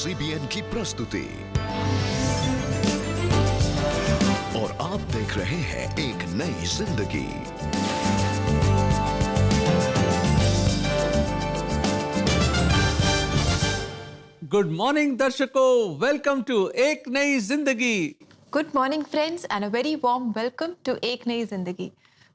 CBN की प्रस्तुति और आप देख रहे हैं एक नई जिंदगी। गुड मॉर्निंग दर्शकों, वेलकम टू एक नई जिंदगी। Good morning friends and a very warm welcome to एक नई जिंदगी।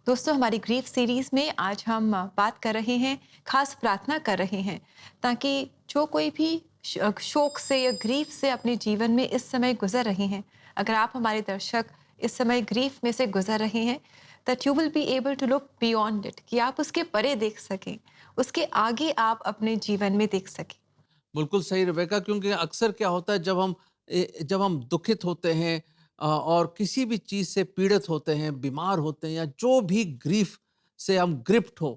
दोस्तों, हमारी ग्रीफ सीरीज में आज हम बात कर रहे हैं, खास प्रार्थना कर रहे हैं ताकि जो कोई भी शोक से या ग्रीफ से अपने जीवन में इस समय गुजर रहे हैं, अगर आप हमारे दर्शक इस समय ग्रीफ में से गुजर रहे हैं, that you will be able to look beyond it, कि आप उसके परे देख सकें, उसके आगे आप अपने जीवन में देख सकें। बिल्कुल सही रेबेका, क्योंकि अक्सर क्या होता है जब हम दुखित होते हैं और किसी भी चीज से पीड़ित होते हैं, बीमार होते हैं, या जो भी ग्रीफ से हम ग्रिप्ट हो,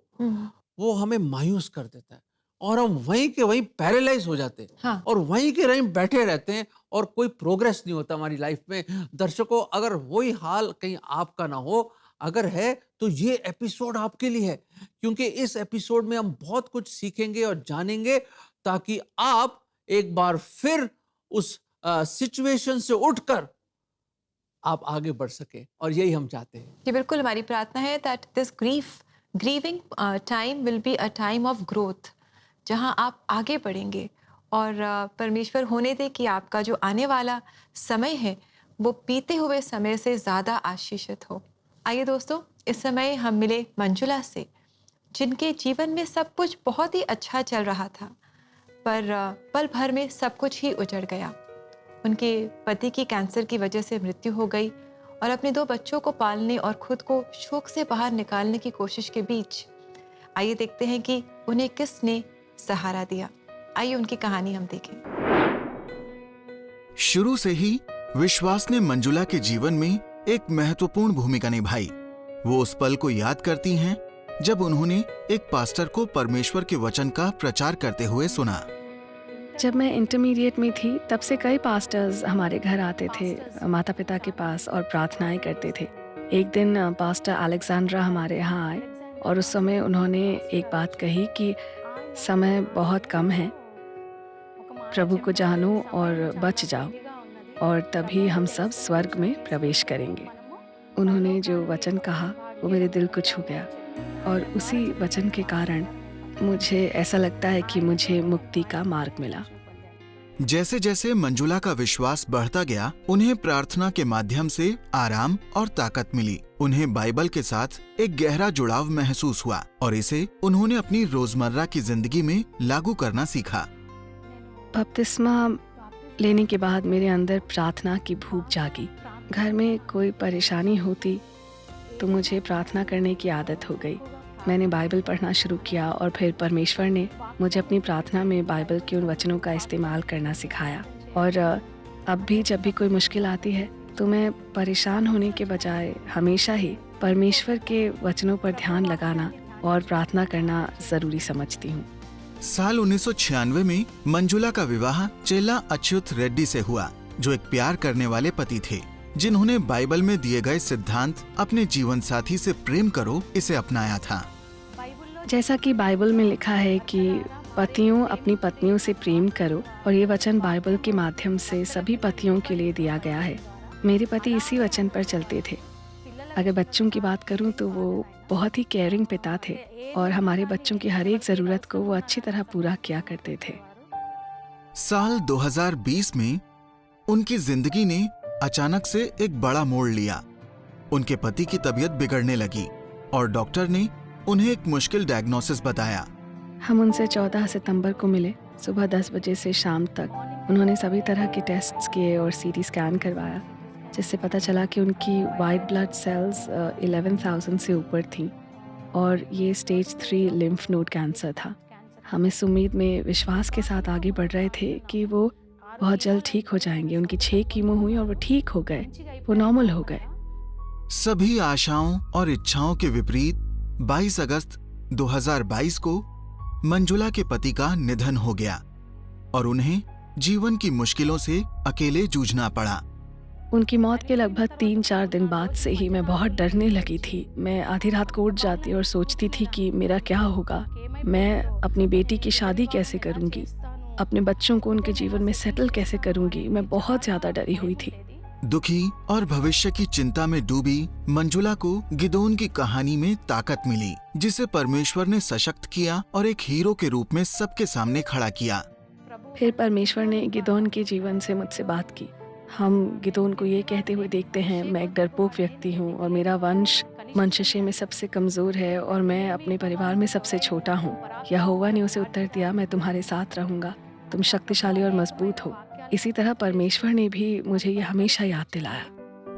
वो हमें मायूस कर देता है और हम वहीं के वहीं पैरालाइज हो जाते हैं। हाँ। और वहीं के वहीं बैठे रहते हैं और कोई प्रोग्रेस नहीं होता हमारी लाइफ में। दर्शकों, अगर वही हाल कहीं आपका ना हो, अगर है तो ये एपिसोड आपके लिए है, क्योंकि इस एपिसोड में हम बहुत कुछ सीखेंगे और जानेंगे ताकि आप एक बार फिर उस सिचुएशन से उठकर आप आगे बढ़ सके, और यही हम चाहते हैं। ये बिल्कुल हमारी प्रार्थना है that this grieving time will be a time of growth, जहां आप आगे बढ़ेंगे और परमेश्वर होने दे कि आपका जो आने वाला समय है वो बीते हुए समय से ज़्यादा आशीषित हो। आइए दोस्तों, इस समय हम मिले मंजुला से, जिनके जीवन में सब कुछ बहुत ही अच्छा चल रहा था, पर पल भर में सब कुछ ही उजड़ गया। उनके पति की कैंसर की वजह से मृत्यु हो गई और अपने 2 बच्चों को पालने और खुद को शोक से बाहर निकालने की कोशिश के बीच आइए देखते हैं कि उन्हें किसने सहारा दिया। आइए उनकी कहानी हम देखें। शुरू से ही विश्वास ने मंजुला के जीवन में एक महत्वपूर्ण भूमिका निभाई। वो उस पल को याद करती हैं जब उन्होंने एक पास्टर को परमेश्वर के वचन का प्रचार करते हुए सुना। जब मैं इंटरमीडिएट में थी, तब से कई पास्टर्स हमारे घर आते थे, माता पिता के पास, और प्रार्थनाएं करते थे। एक दिन पास्टर अलेक्जेंड्रा हमारे यहाँ आए और उस समय उन्होंने एक बात कही कि समय बहुत कम है, प्रभु को जानो और बच जाओ, और तभी हम सब स्वर्ग में प्रवेश करेंगे। उन्होंने जो वचन कहा वो मेरे दिल को छू गया, और उसी वचन के कारण मुझे ऐसा लगता है कि मुझे मुक्ति का मार्ग मिला। जैसे जैसे मंजुला का विश्वास बढ़ता गया, उन्हें प्रार्थना के माध्यम से आराम और ताकत मिली। उन्हें बाइबल के साथ एक गहरा जुड़ाव महसूस हुआ और इसे उन्होंने अपनी रोजमर्रा की जिंदगी में लागू करना सीखा। बपतिस्मा लेने के बाद मेरे अंदर प्रार्थना की भूख जागी। घर में कोई परेशानी होती तो मुझे प्रार्थना करने की आदत हो गई। मैंने बाइबल पढ़ना शुरू किया और फिर परमेश्वर ने मुझे अपनी प्रार्थना में बाइबल के उन वचनों का इस्तेमाल करना सिखाया। और अब भी जब भी कोई मुश्किल आती है तो मैं परेशान होने के बजाय हमेशा ही परमेश्वर के वचनों पर ध्यान लगाना और प्रार्थना करना ज़रूरी समझती हूँ। साल 1996 में मंजुला का विवाह चेल्ला अच्युत रेड्डी से हुआ, जो एक प्यार करने वाले पति थे, जिन्होंने बाइबल में दिए गए सिद्धांत अपने जीवन साथी से प्रेम करो इसे अपनाया था। जैसा कि बाइबल में लिखा है कि पतियों अपनी पत्नियों से प्रेम करो, और ये वचन बाइबल के माध्यम से सभी पतियों के लिए दिया गया है। मेरे पति इसी वचन पर चलते थे। अगर बच्चों की बात करूं तो वो बहुत ही केयरिंग पिता थे और हमारे बच्चों की हर एक जरूरत को वो अच्छी तरह पूरा किया करते थे। साल 2020 में उनकी जिंदगी ने अचानक से एक बड़ा मोड़ लिया। उनके पति की तबीयत बिगड़ने लगी और डॉक्टर ने उन्हें एक मुश्किल डायग्नोसिस बताया। हम उनसे 14 सितंबर को मिले। सुबह 10 बजे से शाम तक उन्होंने सभी तरह के टेस्ट्स किए और सीटी स्कैन करवाया, जिससे पता चला कि उनकी वाइट ब्लड सेल्स 11,000 से ऊपर थीं और ये स्टेज 3 लिम्फ नोड कैंसर था। हम इस उम्मीद में विश्वास के साथ आगे बढ़ रहे थे कि वो बहुत जल्द ठीक हो जाएंगे। उनकी 6 कीमो हुई और वो ठीक हो गए, वो नॉर्मल हो गए। सभी आशाओं और इच्छाओं के विपरीत 22 अगस्त 2022 को मंजुला के पति का निधन हो गया और उन्हें जीवन की मुश्किलों से अकेले जूझना पड़ा। उनकी मौत के लगभग 3-4 दिन बाद से ही मैं बहुत डरने लगी थी। मैं आधी रात को उठ जाती और सोचती थी कि मेरा क्या होगा, मैं अपनी बेटी की शादी कैसे करूंगी। अपने बच्चों को उनके जीवन में सेटल कैसे करूंगी, मैं बहुत ज्यादा डरी हुई थी। दुखी और भविष्य की चिंता में डूबी मंजुला को गिदोन की कहानी में ताकत मिली, जिसे परमेश्वर ने सशक्त किया और एक हीरो के रूप में सबके सामने खड़ा किया। फिर परमेश्वर ने गिदोन के जीवन से मुझसे बात की। हम गिदोन को ये कहते हुए देखते हैं, मैं एक डरपोक व्यक्ति हूँ और मेरा वंश मनशे में सबसे कमजोर है और मैं अपने परिवार में सबसे छोटा हूँ। यहोवा ने उसे उत्तर दिया, मैं तुम्हारे साथ रहूंगा, तुम शक्तिशाली और मजबूत हो। इसी तरह परमेश्वर ने भी मुझे ये हमेशा याद दिलाया।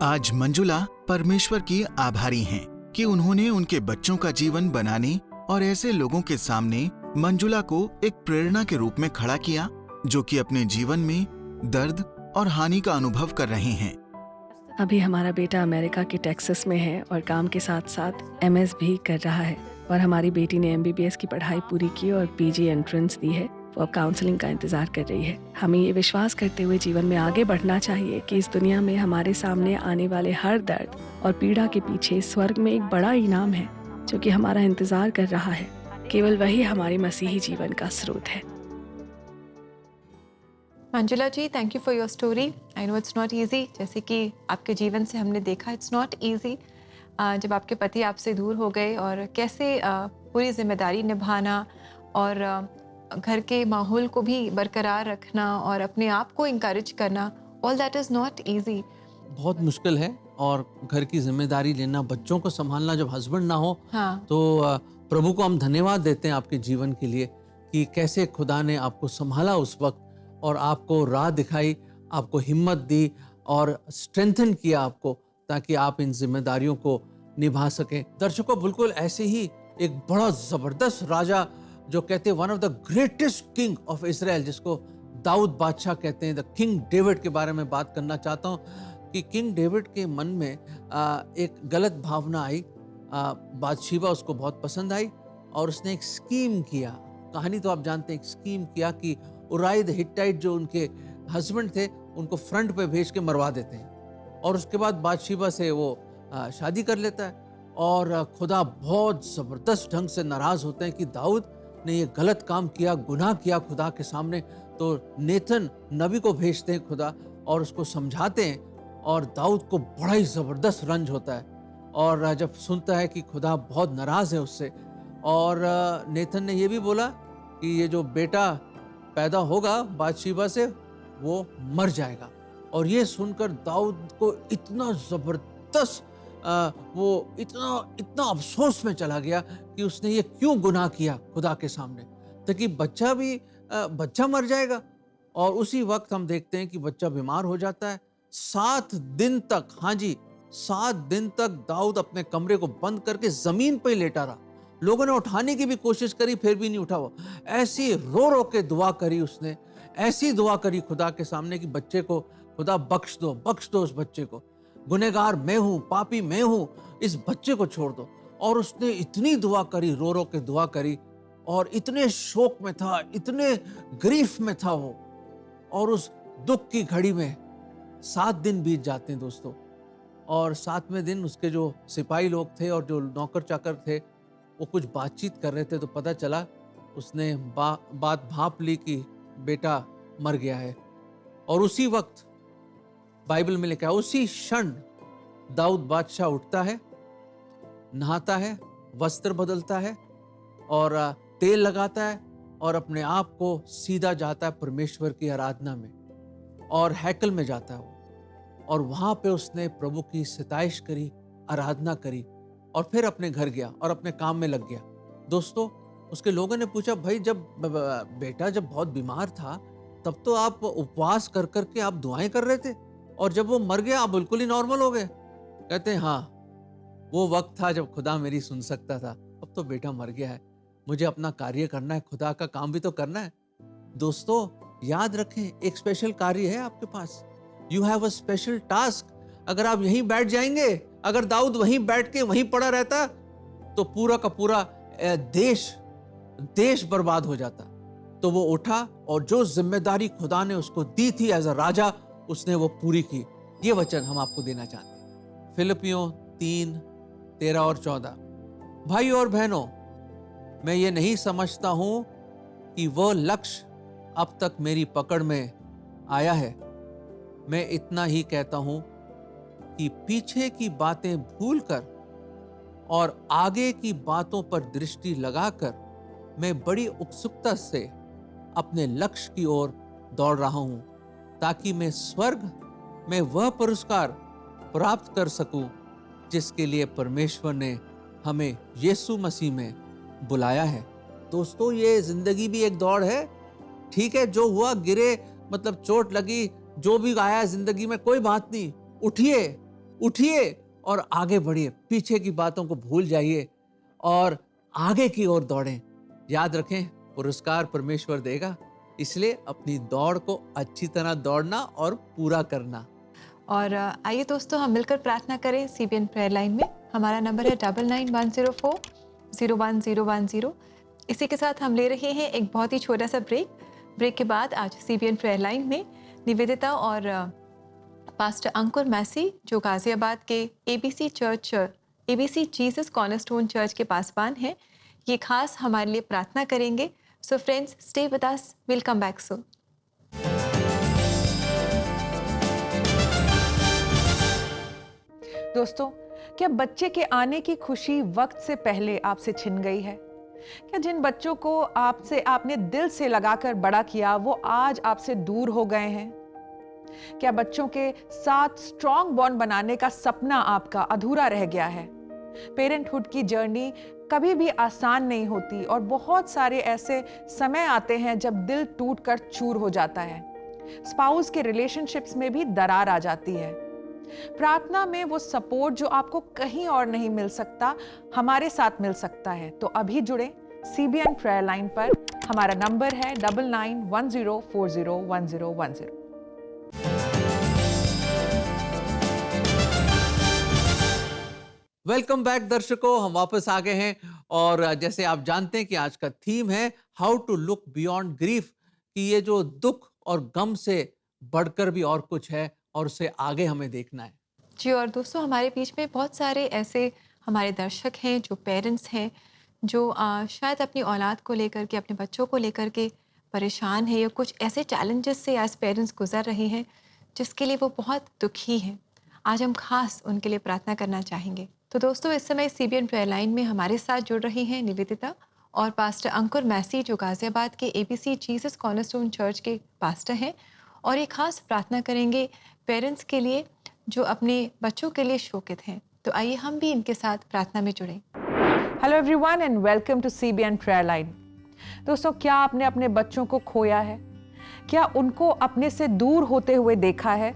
आज मंजुला परमेश्वर की आभारी हैं कि उन्होंने उनके बच्चों का जीवन बनाने और ऐसे लोगों के सामने मंजुला को एक प्रेरणा के रूप में खड़ा किया जो कि अपने जीवन में दर्द और हानि का अनुभव कर रहे हैं। अभी हमारा बेटा अमेरिका के टेक्सास में है और काम के साथ साथ MS भी कर रहा है, और हमारी बेटी ने MBBS की पढ़ाई पूरी की और PG एंट्रेंस दी है। वो अब काउंसलिंग का इंतजार कर रही है। हमें ये विश्वास करते हुए जीवन में आगे बढ़ना चाहिए कि इस दुनिया में हमारे सामने आने वाले हर दर्द और पीड़ा के पीछे स्वर्ग में एक बड़ा इनाम है जो कि हमारा इंतजार कर रहा है। केवल वही हमारे मसीही जीवन का स्रोत है। Manjula ji, thank you for your story. I know it's not easy, जैसे कि आपके जीवन से हमने देखा इट्स नॉट ईजी। जब आपके पति आपसे दूर हो गए और कैसे पूरी जिम्मेदारी निभाना और घर के माहौल को भी बरकरार रखना और अपने आप को इंकरेज करना, all that is not easy. बहुत मुश्किल है, और घर की जिम्मेदारी लेना, बच्चों को संभालना, जब हस्बैंड ना हो। हाँ। तो प्रभु को हम धन्यवाद देते हैं आपके जीवन के लिए कि कैसे खुदा ने आपको संभाला उस वक्त और आपको राह दिखाई, आपको हिम्मत दी और स्ट्रेंथन किया आपको, ताकि आप इन जिम्मेदारियों को निभा सकें। दर्शकों, बिल्कुल ऐसे ही एक बड़ा जबरदस्त राजा जो कहते हैं one of the greatest king of Israel, जिसको दाऊद बादशाह कहते हैं, द किंग डेविड के बारे में बात करना चाहता हूँ कि किंग डेविड के मन में एक गलत भावना आई। बादशीबा उसको बहुत पसंद आई और उसने एक स्कीम किया। कहानी तो आप जानते हैं, एक स्कीम किया कि उराई द हिट्टाइट जो उनके हस्बैंड थे उनको फ्रंट पे भेज के मरवा देते हैं, और उसके बाद बादशीबा से वो शादी कर लेता है। और खुदा बहुत ज़बरदस्त ढंग से नाराज़ होते हैं कि दाऊद ने ये गलत काम किया, गुनाह किया खुदा के सामने। तो नेथन नबी को भेजते हैं खुदा और उसको समझाते हैं, और दाऊद को बड़ा ही ज़बरदस्त रंज होता है। और जब सुनता है कि खुदा बहुत नाराज़ है उससे, और नेथन ने ये भी बोला कि ये जो बेटा पैदा होगा बादशीबा से वो मर जाएगा। और ये सुनकर दाऊद को इतना ज़बरदस्त वो इतना अफसोस में चला गया कि उसने ये क्यों गुनाह किया खुदा के सामने, ताकि बच्चा मर जाएगा। और उसी वक्त हम देखते हैं कि बच्चा बीमार हो जाता है। 7 दिन तक, हाँ जी, 7 दिन तक दाऊद अपने कमरे को बंद करके जमीन पर ही लेटा रहा। लोगों ने उठाने की भी कोशिश करी, फिर भी नहीं उठा। वो ऐसी रो रो के दुआ करी उसने, ऐसी दुआ करी खुदा के सामने कि बच्चे को खुदा बख्श दो उस बच्चे को, गुनहगार मैं हूं, पापी मैं हूं, इस बच्चे को छोड़ दो। और उसने इतनी दुआ करी, रो रो के दुआ करी, और इतने शोक में था, इतने ग्रीफ में था वो। और उस दुख की घड़ी में 7 दिन बीत जाते हैं दोस्तों, और 7वें दिन उसके जो सिपाही लोग थे और जो नौकर चाकर थे वो कुछ बातचीत कर रहे थे। तो पता चला, उसने बात भांप ली कि बेटा मर गया है। और उसी वक्त बाइबल में लिखा है, उसी क्षण दाऊद बादशाह उठता है, नहाता है, वस्त्र बदलता है और तेल लगाता है और अपने आप को सीधा जाता है परमेश्वर की आराधना में, और हैकल में जाता है वो। और वहां पे उसने प्रभु की सताइश करी, आराधना करी, और फिर अपने घर गया और अपने काम में लग गया। दोस्तों, उसके लोगों ने पूछा, भाई जब बेटा जब बहुत बीमार था तब तो आप उपवास कर करके आप दुआएं कर रहे थे, और जब वो मर गया आप बिल्कुल ही नॉर्मल हो गए। कहते हैं, हाँ, वो वक्त था जब खुदा मेरी सुन सकता था, अब तो बेटा मर गया है, मुझे अपना कार्य करना है, खुदा का काम भी तो करना है। दोस्तों, याद रखें, एक स्पेशल कार्य है आपके पास। You have a special task. अगर आप यहीं बैठ जाएंगे, अगर दाऊद वहीं बैठ के वहीं पड़ा रहता तो पूरा का पूरा देश बर्बाद हो जाता। तो वो उठा और जो जिम्मेदारी खुदा ने उसको दी थी एज अ राजा, उसने वो पूरी की। ये वचन हम आपको देना चाहते हैं, फिलिपियों 3:13 और 14। भाई और बहनों, मैं ये नहीं समझता हूं कि वह लक्ष्य अब तक मेरी पकड़ में आया है, मैं इतना ही कहता हूं कि पीछे की बातें भूलकर और आगे की बातों पर दृष्टि लगाकर मैं बड़ी उत्सुकता से अपने लक्ष्य की ओर दौड़ रहा हूं, ताकि मैं स्वर्ग में वह पुरस्कार प्राप्त कर सकूं जिसके लिए परमेश्वर ने हमें यीशु मसीह में बुलाया है। दोस्तों, ये जिंदगी भी एक दौड़ है। ठीक है, जो हुआ गिरे, मतलब चोट लगी, जो भी आया जिंदगी में, कोई बात नहीं, उठिए उठिए और आगे बढ़िए। पीछे की बातों को भूल जाइए और आगे की ओर दौड़ें। याद रखें, पुरस्कार परमेश्वर देगा, इसलिए अपनी दौड़ को अच्छी तरह दौड़ना और पूरा करना। और आइए दोस्तों, हम मिलकर प्रार्थना करें CBN प्रेयर लाइन में। हमारा नंबर है 9910401010। इसी के साथ हम ले रहे हैं एक बहुत ही छोटा सा ब्रेक के बाद आज CBN प्रेयर लाइन में निवेदिता और पास्टर अंकुर मैसी, जो गाजियाबाद के ABC जीसस कॉर्नरस्टोन चर्च के पासवान हैं, ये खास हमारे लिए प्रार्थना करेंगे। So friends, stay with us, will come back soon. दोस्तों, क्या बच्चे के आने की खुशी वक्त से पहले आपसे छिन गई है? क्या जिन बच्चों को आपने दिल से लगाकर बड़ा किया, वो आज आपसे दूर हो गए हैं? क्या बच्चों के साथ स्ट्रॉन्ग बॉन्ड बनाने का सपना आपका अधूरा रह गया है? पेरेंटहुड की जर्नी कभी भी आसान नहीं होती और बहुत सारे ऐसे समय आते हैं जब दिल टूटकर चूर हो जाता है। स्पाउस के रिलेशनशिप्स में भी दरार आ जाती है। प्रार्थना में वो सपोर्ट जो आपको कहीं और नहीं मिल सकता, हमारे साथ मिल सकता है। तो अभी जुड़े CBN प्रेयर लाइन पर। हमारा नंबर है 9910401010। वेलकम बैक दर्शकों, हम वापस आ गए हैं और जैसे आप जानते हैं कि आज का थीम है how to look beyond grief, कि ये जो दुख और गम से बढ़कर भी और कुछ है और उससे आगे हमें देखना है। जी, और दोस्तों, हमारे बीच में बहुत सारे ऐसे हमारे दर्शक हैं जो पेरेंट्स हैं, जो शायद अपनी औलाद को लेकर के, अपने बच्चों को लेकर के परेशान है या कुछ ऐसे चैलेंजेस से एज पेरेंट्स गुजर रहे हैं जिसके लिए वो बहुत दुखी हैं। आज हम खास उनके लिए प्रार्थना करना चाहेंगे। तो दोस्तों, इस समय CBN प्रेयर लाइन में हमारे साथ जुड़ रही हैं निवेदिता और पास्टर अंकुर मैसी, जो गाजियाबाद के ABC जीसस कॉर्नरस्टोन चर्च के पास्टर हैं, और ये खास प्रार्थना करेंगे पेरेंट्स के लिए जो अपने बच्चों के लिए शोकित हैं। तो आइए हम भी इनके साथ प्रार्थना में जुड़ें। Hello everyone and welcome to CBN prayer line. दोस्तों, क्या आपने अपने बच्चों को खोया है? क्या उनको अपने से दूर होते हुए देखा है?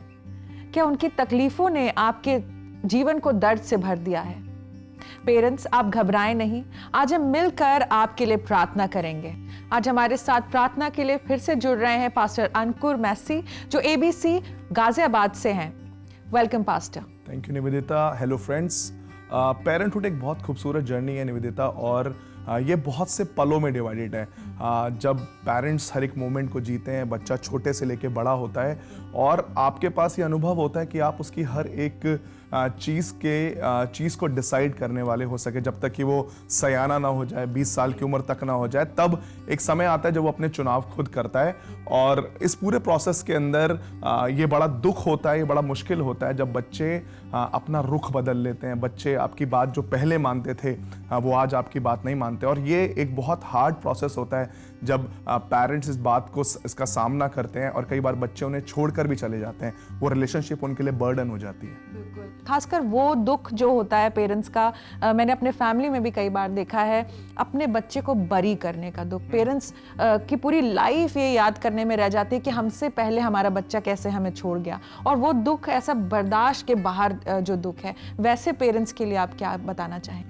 क्या उनकी तकलीफों ने आपके जीवन को दर्द से भर दिया है? पेरेंट्स, आप घबराएं नहीं। आज हम मिलकर आपके लिए प्रार्थना करेंगे। आज हमारे साथ प्रार्थना के लिए फिर से जुड़ रहे हैं पास्टर अंकुर मैसी, जो ABC गाजियाबाद से हैं। Welcome pastor. Thank you Nivedita. Hello friends. Parenthood एक बहुत खूबसूरत जर्नी है निवेदिता, और ये बहुत से पलों में डिवाइडेड है। जब पेरेंट्स हर एक मोमेंट को जीते हैं, बच्चा छोटे से लेके बड़ा होता है, और आपके पास ये अनुभव होता है कि आप उसकी हर एक चीज़ को डिसाइड करने वाले हो सके, जब तक कि वो सयाना ना हो जाए, 20 साल की उम्र तक ना हो जाए। तब एक समय आता है जब वो अपने चुनाव खुद करता है, और इस पूरे प्रोसेस के अंदर ये बड़ा दुख होता है, ये बड़ा मुश्किल होता है जब बच्चे अपना रुख बदल लेते हैं। बच्चे आपकी बात जो पहले मानते थे वो आज आपकी बात नहीं मानते, और ये एक बहुत हार्ड प्रोसेस होता है जब पेरेंट्स इसका सामना करते हैं, और कई बार बच्चे उन्हें छोड़कर भी चले जाते हैं। वो रिलेशनशिप उनके लिए बर्डन हो जाती है। खासकर वो दुख जो होता है पेरेंट्स का, मैंने अपने फैमिली में भी कई बार देखा है, अपने बच्चे को बरी करने का दुख। पेरेंट्स की पूरी लाइफ ये याद करने में रह जाती है कि हमसे पहले हमारा बच्चा कैसे हमें छोड़ गया, और वो दुख ऐसा बर्दाश्त के बाहर जो दुख है। वैसे पेरेंट्स के लिए आप क्या बताना चाहें?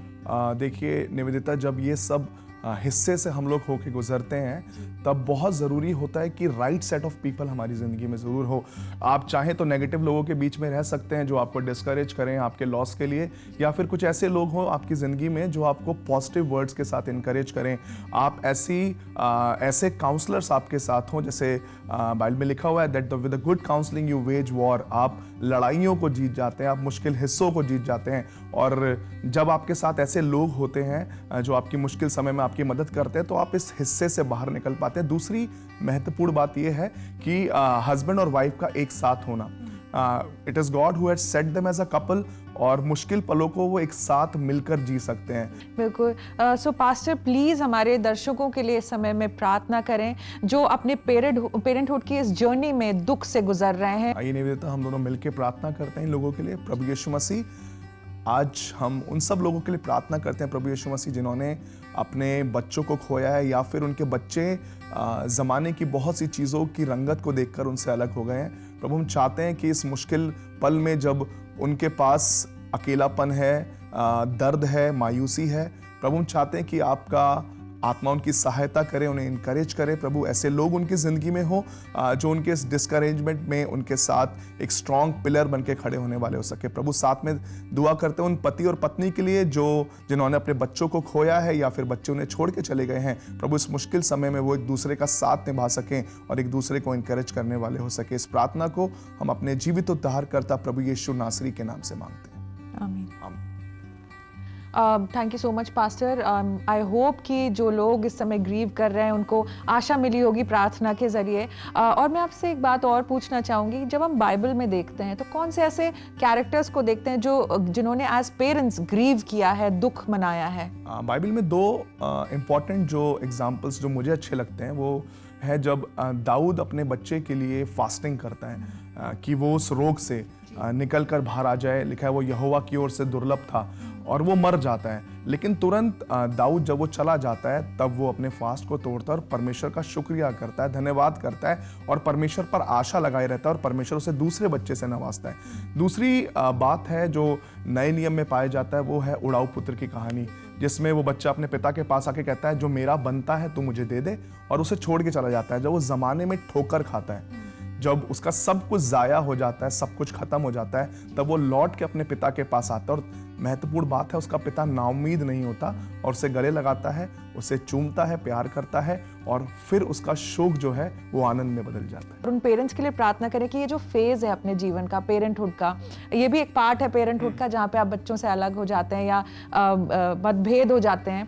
देखिए निवेदिता, जब ये सब हिस्से से हम लोग होके गुजरते हैं, तब बहुत ज़रूरी होता है कि राइट सेट ऑफ पीपल हमारी ज़िंदगी में ज़रूर हो। आप चाहें तो नेगेटिव लोगों के बीच में रह सकते हैं जो आपको डिस्करेज करें आपके लॉस के लिए, या फिर कुछ ऐसे लोग हों आपकी ज़िंदगी में जो आपको पॉजिटिव वर्ड्स के साथ इनकरेज करें। आप ऐसे काउंसलर्स आपके साथ हों, जैसे बाइबल में लिखा हुआ है that with a good counselling you veg war. आप लड़ाइयों को जीत जाते हैं, आप मुश्किल हिस्सों को जीत जाते हैं। और जब आपके साथ ऐसे लोग होते हैं जो आपकी मुश्किल समय में आपकी मदद करते हैं, तो आप इस हिस्से से बाहर निकल पाते हैं। दूसरी महत्वपूर्ण बात यह है कि हस्बैंड और वाइफ का एक साथ होना, it is God who had set them as a couple, और मुश्किल पलों को वो एक साथ मिलकर जी सकते हैं। बिल्कुल। सो पास्टर प्लीज़ हमारे दर्शकों के लिए इस समय में प्रार्थना करें जो अपने पेरेंटहुड की इस जर्नी में दुख से गुजर रहे हैं। आइए निवेदिता, हम दोनों मिलकर प्रार्थना करते हैं इन लोगों के लिए। प्रभु यीशु मसीह, आज हम उन सब लोगों के लिए प्रार्थना करते हैं प्रभु यीशु मसीह जिन्होंने अपने बच्चों को खोया है, या फिर उनके बच्चे ज़माने की बहुत सी चीज़ों की रंगत को देखकर उनसे अलग हो गए हैं। प्रभु, हम चाहते हैं कि इस मुश्किल पल में जब उनके पास अकेलापन है, दर्द है, मायूसी है, प्रभु हम चाहते हैं कि आपका आत्मा उनकी सहायता करे, उन्हें इनकरेज करे। प्रभु, ऐसे लोग उनकी ज़िंदगी में हो जो उनके इस डिस्करेजमेंट में उनके साथ एक स्ट्रॉन्ग पिलर बन के खड़े होने वाले हो सके। प्रभु, साथ में दुआ करते हैं उन पति और पत्नी के लिए जिन्होंने अपने बच्चों को खोया है या फिर बच्चे उन्हें छोड़ के चले गए हैं। प्रभु, इस मुश्किल समय में वो एक दूसरे का साथ निभा सकें और एक दूसरे को इनकरेज करने वाले हो सके। इस प्रार्थना को हम अपने जीवित उद्धारकर्ता प्रभु यीशु नासरी के नाम से मांगते हैं, आमीन। आमीन। Thank you so much pastor. I hope कि जो लोग इस समय ग्रीव कर रहे हैं उनको आशा मिली होगी प्रार्थना के ज़रिए। और मैं आपसे एक बात और पूछना चाहूँगी, जब हम बाइबल में देखते हैं तो कौन से ऐसे कैरेक्टर्स को देखते हैं जिन्होंने एज पेरेंट्स ग्रीव किया है, दुख मनाया है? बाइबल में दो इम्पॉर्टेंट जो एग्जाम्पल्स जो मुझे अच्छे लगते हैं वो है जब दाऊद अपने बच्चे के लिए फास्टिंग करता है कि वो उस रोग से निकल कर बाहर आ जाए। लिखा है वो यहोवा की ओर से दुर्लभ था और वो मर जाता है, लेकिन तुरंत दाऊद जब वो चला जाता है तब वो अपने फास्ट को तोड़ता है और परमेश्वर का शुक्रिया करता है, धन्यवाद करता है और परमेश्वर पर आशा लगाए रहता है और परमेश्वर उसे दूसरे बच्चे से नवाजता है। दूसरी बात है जो नए नियम में पाया जाता है वो है उड़ाऊ पुत्र की कहानी, जिसमें वो बच्चा अपने पिता के पास आके कहता है जो मेरा बनता है तू मुझे दे दे, और उसे छोड़ के चला जाता है। जब वो ज़माने में ठोकर खाता है, जब उसका सब कुछ ज़ाया हो जाता है, सब कुछ खत्म हो जाता है, तब वो लौट के अपने पिता के पास आता है। और महत्वपूर्ण बात है उसका पिता नाउम्मीद नहीं होता और उसे गले लगाता है, उसे चूमता है, प्यार करता है और फिर उसका शोक जो है वो आनंद में बदल जाता है। और उन पेरेंट्स के लिए प्रार्थना करें कि ये जो फेज है अपने जीवन का, पेरेंटहुड का, ये भी एक पार्ट है पेरेंटहुड का जहाँ पे आप बच्चों से अलग हो जाते हैं या मतभेद हो जाते हैं,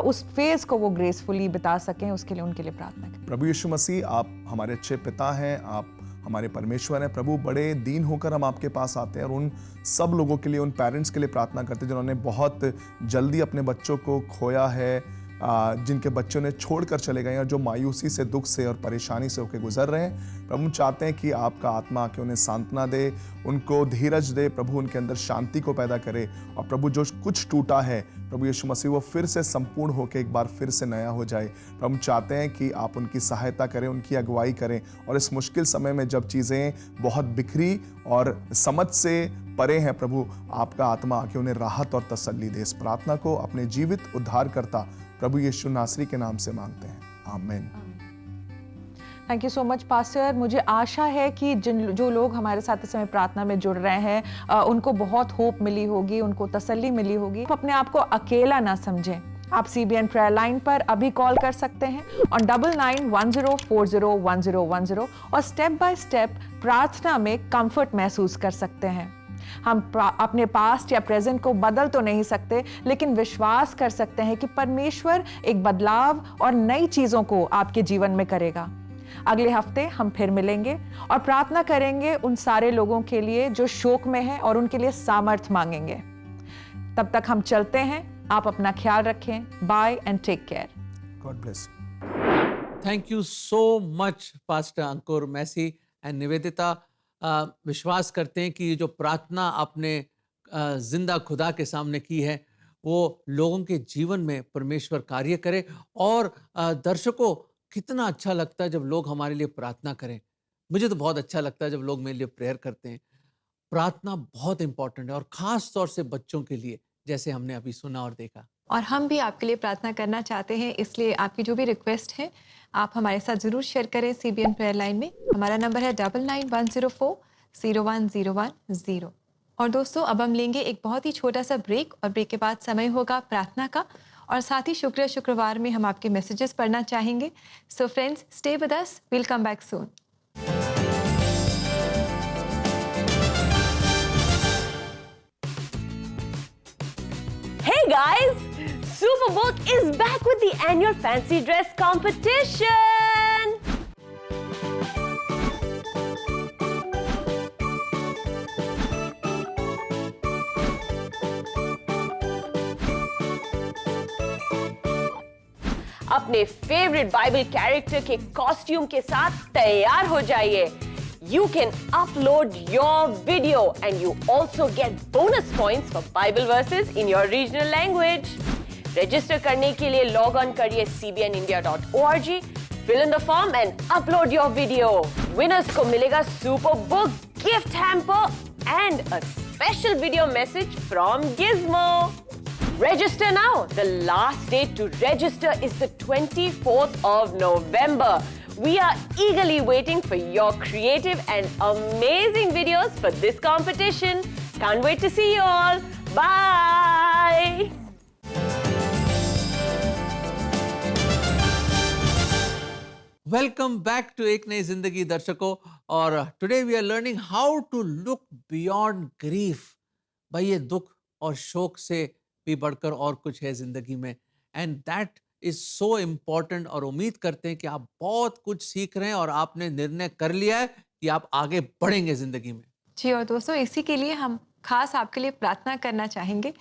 उस फेज को वो ग्रेसफुली बिता सकें, उसके लिए उनके लिए प्रार्थना करें। प्रभु यीशु मसीह, आप हमारे अच्छे पिता हैं, आप हमारे परमेश्वर हैं। प्रभु, बड़े दीन होकर हम आपके पास आते हैं और उन सब लोगों के लिए, उन पेरेंट्स के लिए प्रार्थना करते हैं जिन्होंने बहुत जल्दी अपने बच्चों को खोया है, जिनके बच्चों ने छोड़कर चले गए हैं और जो मायूसी से, दुख से और परेशानी से होकर गुजर रहे हैं। प्रभु, हम चाहते हैं कि आपका आत्मा आके उन्हें सांत्वना दे, उनको धीरज दे, प्रभु उनके अंदर शांति को पैदा करे और प्रभु जो कुछ टूटा है प्रभु यीशु मसीह वो फिर से संपूर्ण होकर एक बार फिर से नया हो जाए। प्रभु, हम चाहते हैं कि आप उनकी सहायता करें, उनकी अगुवाई करें और इस मुश्किल समय में जब चीज़ें बहुत बिखरी और समझ से परे हैं, प्रभु आपका आत्मा आके उन्हें राहत और तसल्ली दे। इस प्रार्थना को अपने जीवित उद्धारकर्ता प्रभु यीशु नासरी के नाम से मांगते हैं, आमीन। Thank you so much pastor. मुझे आशा है कि जो लोग हमारे साथ इस समय प्रार्थना में जुड़ रहे हैं उनको बहुत होप मिली होगी, उनको तसल्ली मिली होगी। आप अपने आप को अकेला ना समझें। आप CBN प्रेयर लाइन पर अभी कॉल कर सकते हैं और 9910401010 और स्टेप बाय स्टेप प्रार्थना में कंफर्ट महसूस कर सकते हैं। हम अपने पास्ट या प्रेजेंट को बदल तो नहीं सकते, लेकिन विश्वास कर सकते हैं कि परमेश्वर एक बदलाव और नई चीज़ों को आपके जीवन में करेगा। अगले हफ्ते हम फिर मिलेंगे और प्रार्थना करेंगे उन सारे लोगों के लिए जो शोक में हैं और उनके लिए सामर्थ मांगेंगे। तब तक हम चलते हैं। आप अपना ख्याल रखें। Bye and take care. God bless. Thank you so much pastor Ankur, Massey and Nivedita. विश्वास करते हैं कि ये जो प्रार्थना आपने जिंदा खुदा के सामने की है वो लोगों के जीवन में परमेश्वर कार्य करे। और दर्शकों, कितना अच्छा लगता है जब लोग हमारे लिए प्रार्थना करें। मुझे तो बहुत अच्छा लगता है जब लोग मेरे लिए प्रेयर करते हैं। प्रार्थना बहुत इंपॉर्टेंट है और ख़ास तौर से बच्चों के लिए, जैसे हमने अभी सुना और देखा। और हम भी आपके लिए प्रार्थना करना चाहते हैं, इसलिए आपकी जो भी रिक्वेस्ट है आप हमारे साथ ज़रूर शेयर करें CBN प्रेयर लाइन में। हमारा नंबर है 9910401010। और दोस्तों, अब हम लेंगे एक बहुत ही छोटा सा ब्रेक और ब्रेक के बाद समय होगा प्रार्थना का और साथ ही शुक्रवार में हम आपके मैसेजेस पढ़ना चाहेंगे। So friends, stay with us, will come back soon. Hey guys! Superbook is back with the annual fancy dress competition! अपने फेवरेट बाइबल कैरेक्टर के कॉस्ट्यूम के साथ तैयार हो जाइए. You can upload your video and you also get bonus points for Bible verses in your regional language. Register करने के लिए log on करिए cbnindia.org, fill in the form and upload your video. Winners को मिलेगा Superbook gift hamper and a special video message from Gizmo. Register now. The last date to register is the 24th of November. We are eagerly waiting for your creative and amazing videos for this competition. Can't wait to see you all. Bye. Welcome back to एक नई जिंदगी दर्शकों. और today we are learning how to look beyond grief. भाई ये दुख और शोक से भी बढ़कर और कुछ है जिंदगी में, and that is so important. और उम्मीद करते हैं कि आप बहुत कुछ सीख रहे हैं और आपने निर्णय कर लिया है कि आप आगे बढ़ेंगे जिंदगी में. जी, और दोस्तों इसी के लिए हम खास आपके लिए प्रार्थना करना चाहेंगे.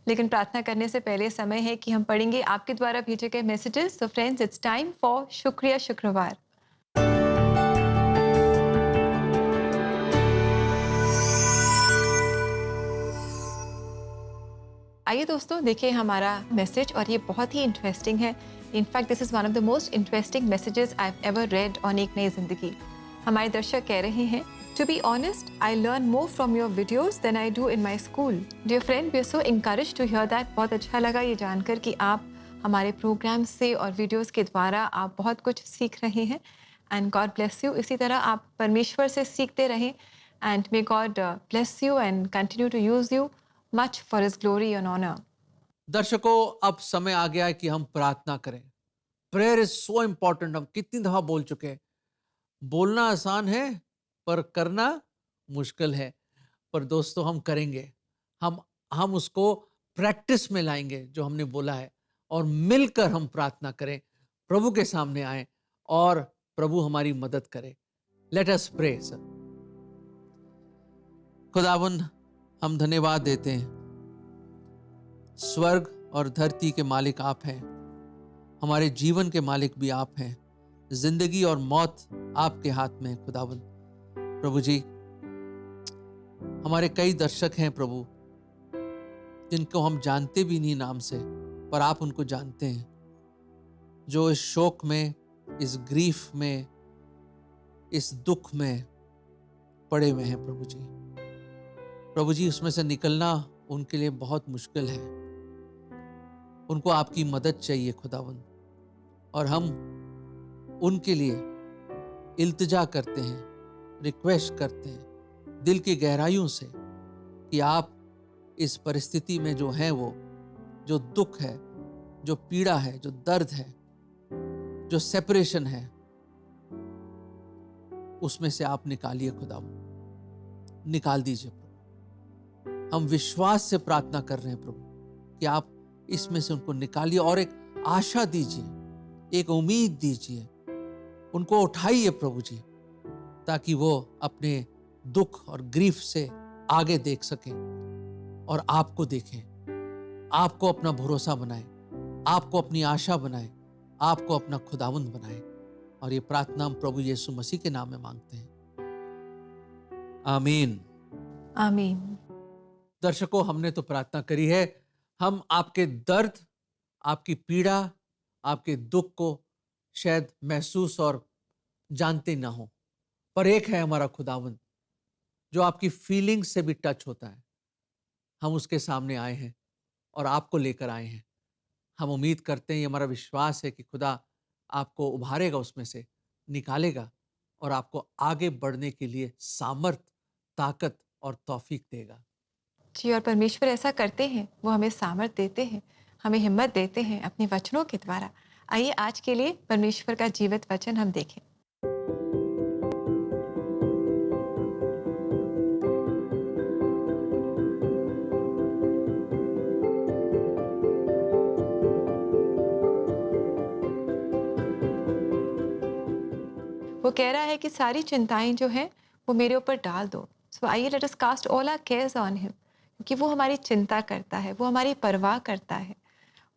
लेकिन प्रार्थना करने से पहले समय है कि हम पढ़ेंगे आपके द्वारा भेजे गए messages. So friends, it's time for शुक्रिया शुक्रवार. आइए दोस्तों देखिए हमारा मैसेज, और ये बहुत ही इंटरेस्टिंग है. In fact this is one of the most interesting messages I have ever read on एक नई जिंदगी. हमारे दर्शक कह रहे हैं, To be honest, I learn more from your videos than I do in my school. Dear friend, we are so encouraged to hear that. बहुत अच्छा लगा ये जानकर कि आप हमारे प्रोग्राम से और वीडियोस के द्वारा आप बहुत कुछ सीख रहे हैं. And God bless you. इसी तरह आप परमेश्वर से सीखते रहें. And may God bless you and continue to use you much for his glory and honour. दर्शकों, अब समय आ गया है कि हम प्रार्थना करें. Prayer is so important. हम कितनी दफा बोल चुके हैं. बोलना आसान है पर करना मुश्किल है. पर दोस्तों हम करेंगे. हम उसको प्रैक्टिस में लाएंगे जो हमने बोला है, और मिलकर हम प्रार्थना करें, प्रभु के सामने आए और प्रभु हमारी मदद करे. Let us pray. सर खुदावंद, हम धन्यवाद देते हैं. स्वर्ग और धरती के मालिक आप हैं. हमारे जीवन के मालिक भी आप हैं. जिंदगी और मौत आपके हाथ में है खुदावंद. प्रभु जी, हमारे कई दर्शक हैं प्रभु, जिनको हम जानते भी नहीं नाम से, पर आप उनको जानते हैं, जो इस शोक में, इस ग्रीफ में, इस दुख में पड़े हुए हैं प्रभु जी. प्रभु जी, उसमें से निकलना उनके लिए बहुत मुश्किल है. उनको आपकी मदद चाहिए खुदावंद, और हम उनके लिए इल्तिजा करते हैं, रिक्वेस्ट करते हैं दिल की गहराइयों से कि आप इस परिस्थिति में जो है, वो जो दुख है, जो पीड़ा है, जो दर्द है, जो सेपरेशन है, उसमें से आप निकालिए खुदावंद. निकाल दीजिए प्रभु. हम विश्वास से प्रार्थना कर रहे हैं प्रभु कि आप इसमें से उनको निकालिए और एक आशा दीजिए, एक उम्मीद दीजिए. उनको उठाइए प्रभु जी, ताकि वो अपने दुख और ग्रीफ से आगे देख सकें और आपको देखें, आपको अपना भरोसा बनाएं, आपको अपनी आशा बनाएं, आपको अपना खुदावंद बनाएं. और ये प्रार्थना हम प्रभु यीशु मसीह के नाम में मांगते हैं. आमीन. आमीन. दर्शकों, हमने तो प्रार्थना करी है. हम आपके दर्द, आपकी पीड़ा, आपके दुख को शायद महसूस और जानते ना हो, पर एक है हमारा खुदावंद जो आपकी फीलिंग्स से भी टच होता है. हम उसके सामने आए हैं और आपको लेकर आए हैं. हम उम्मीद करते हैं, ये हमारा विश्वास है कि खुदा आपको उभारेगा, उसमें से निकालेगा और आपको आगे बढ़ने के लिए सामर्थ, ताकत और तौफीक देगा. जी, और परमेश्वर ऐसा करते हैं. वो हमें सामर्थ देते हैं, हमें हिम्मत देते हैं अपने वचनों के द्वारा. आइए आज के लिए परमेश्वर का जीवित वचन हम देखें. वो कह रहा है कि सारी चिंताएं जो हैं वो मेरे ऊपर डाल दो। सो आइए let us cast all our cares on him, क्योंकि वो हमारी चिंता करता है, वो हमारी परवाह करता है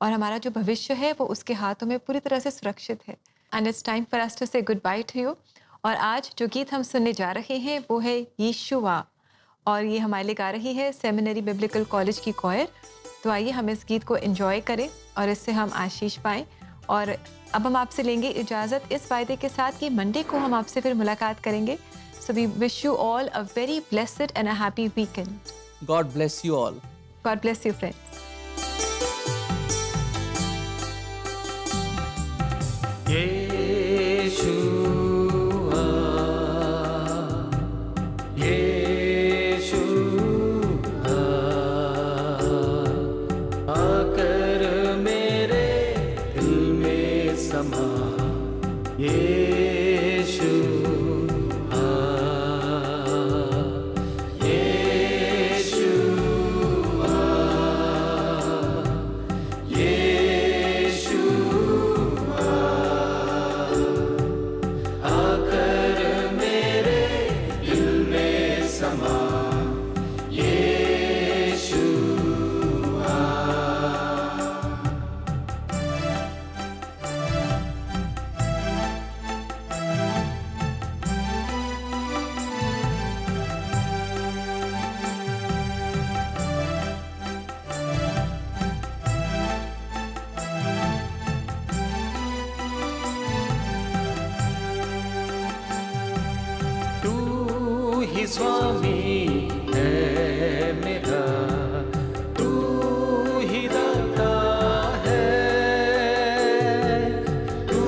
और हमारा जो भविष्य है वो उसके हाथों में पूरी तरह से सुरक्षित है। And it's time for us to say goodbye to you. और आज जो गीत हम सुनने जा रहे हैं वो है यीशुआ, और ये हमारे लिए गा रही है सेमिनरी बिब्लिकल कॉलेज की कॉयर। तो आइए हम इस गीत को एंजॉय करें और इससे हम आशीष पाएं। और अब हम आपसे लेंगे इजाज़त इस वायदे के साथ कि मंडे को हम आपसे फिर मुलाकात करेंगे। So we wish you all a very blessed and a happy weekend. God bless you all. God bless you friends. ही स्वामी है मेरा, तू ही दाता है, तू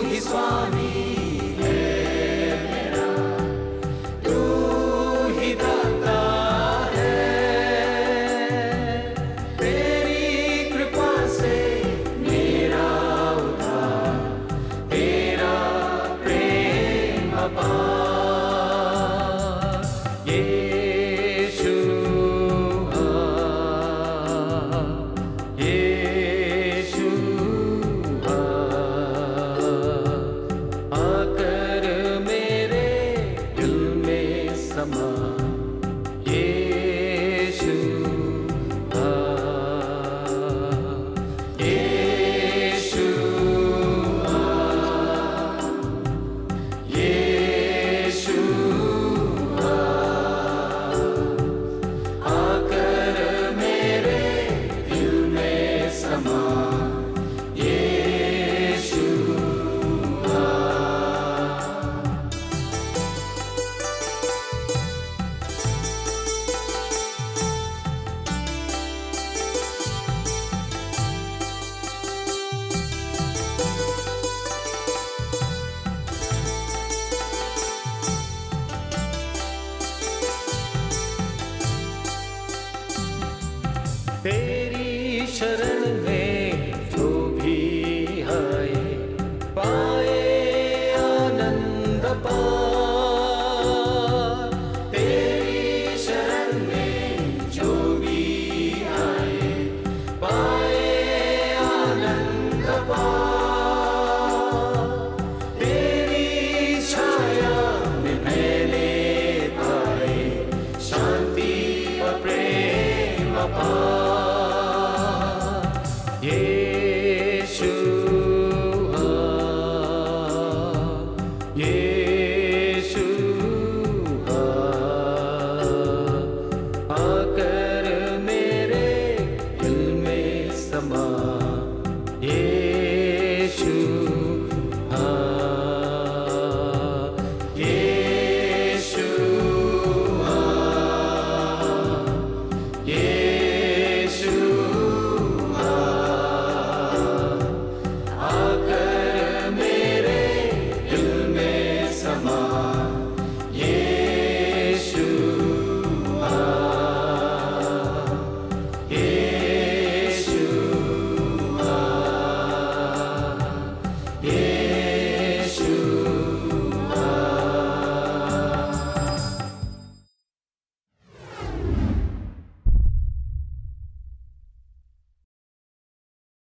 ही स्वामी है मेरा, तू ही दाता है। तेरी कृपा से मेरा उद्धार, तेरा प्रेम अपार। तेरी शरण